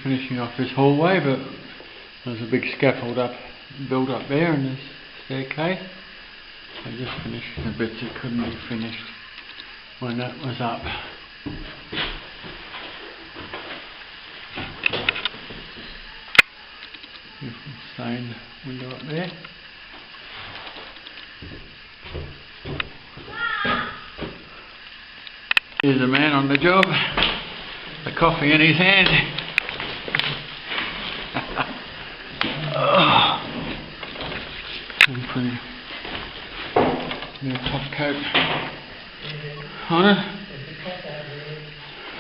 finishing off this hallway, but there's a big scaffold built up there in this staircase. So just finishing the bits that couldn't be finished when that was up. Beautiful stained window up there. Here's the man on the job, the coffee in his hand. And put a top coat on it.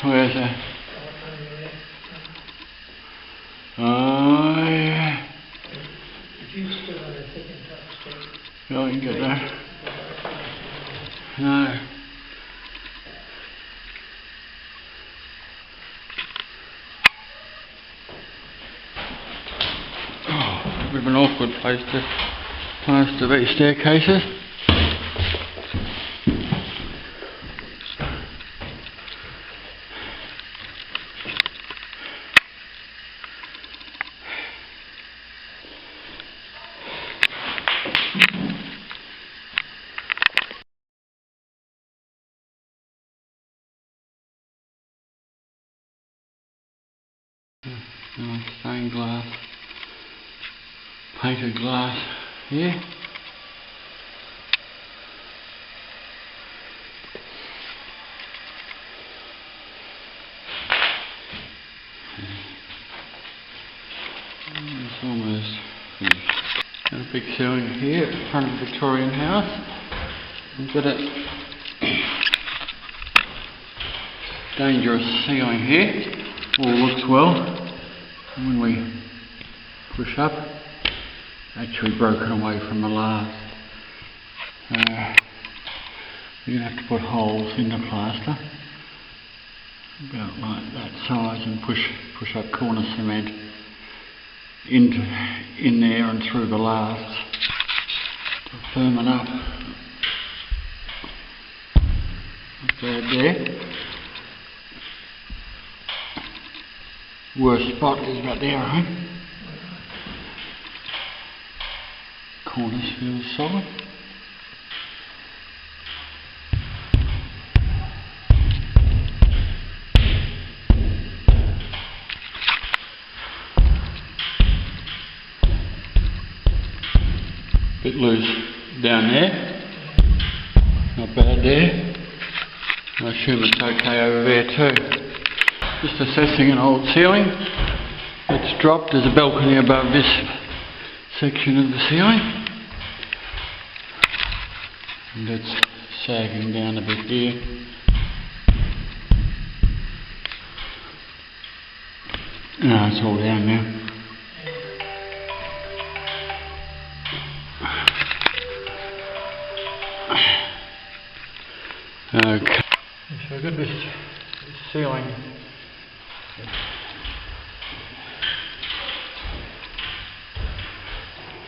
Where's that? Oh yeah. Oh, you can get that. No. Oh, bit of an awkward place to plaster these staircases. Stained glass, painted glass here. It's almost finished. Got a big ceiling here in front of the Victorian house. We've got a dangerous ceiling here. All looks well. When we push up, actually broken away from the last. We're going to have to put holes in the plaster about like that size and push up corner cement in there and through the lasts to firm it up. Not bad there. Worst spot is about there, I think. Corners feel solid. Bit loose down there. Not bad there. I assume it's okay over there too. Just assessing an old ceiling. It's dropped. There's a balcony above this section of the ceiling. And it's sagging down a bit here. No, it's all down now. Okay. So I've got this ceiling.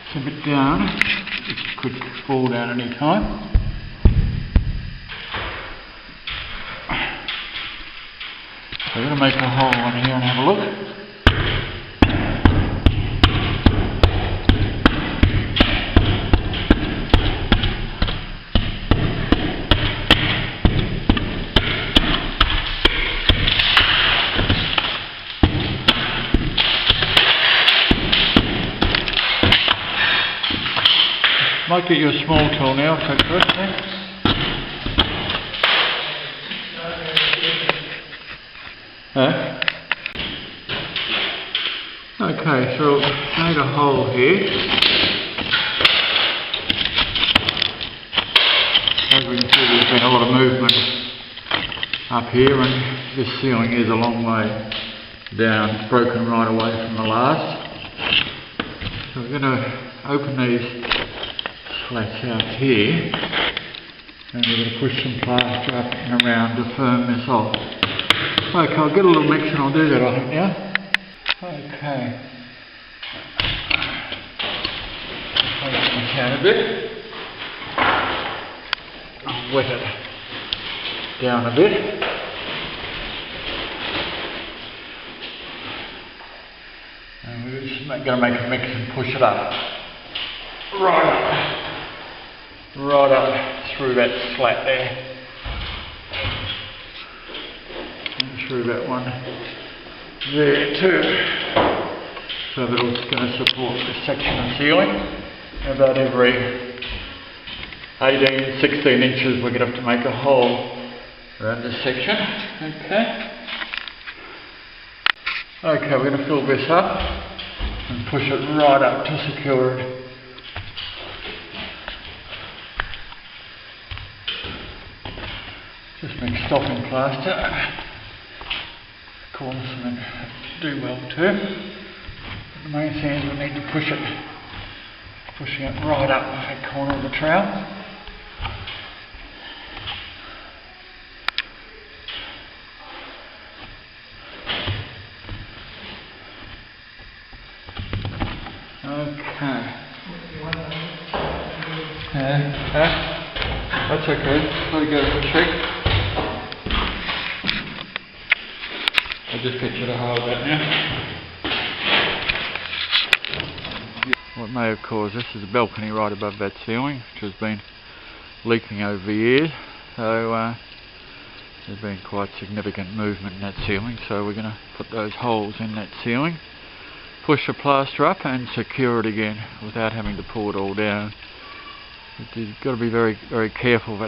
It's a bit down, it could fall down any time. So I'm going to make a hole in here and have a look. Might get you a small tool now, take first then. Okay, so made a hole here. As we can see, there's been a lot of movement up here, and this ceiling is a long way down. It's broken right away from the last. So we're going to open these slats out here, and we're going to push some plaster up and around to firm this off. Okay, I'll get a little mix and I'll do that, I think, now. Okay. Take my can a bit. I'll wet it down a bit. We're just going to make a mix and push it up. Right up through that slat there. And through that one there too. So that it's going to support this section of ceiling. About every 18, 16 inches we're going to have to make a hole around this section. Okay, we're going to fill this up and push it right up to secure it. Just been stopping plaster. Corner cement do well too. But the main thing is we need to pushing it right up that corner of the trowel. Okay. That's okay. Let it go for a shake. I just pictured a hole that now. What may have caused this is a balcony right above that ceiling, which has been leaking over the years. So there's been quite significant movement in that ceiling. So we're going to put those holes in that ceiling, push the plaster up, and secure it again without having to pull it all down. You've got to be very, very careful that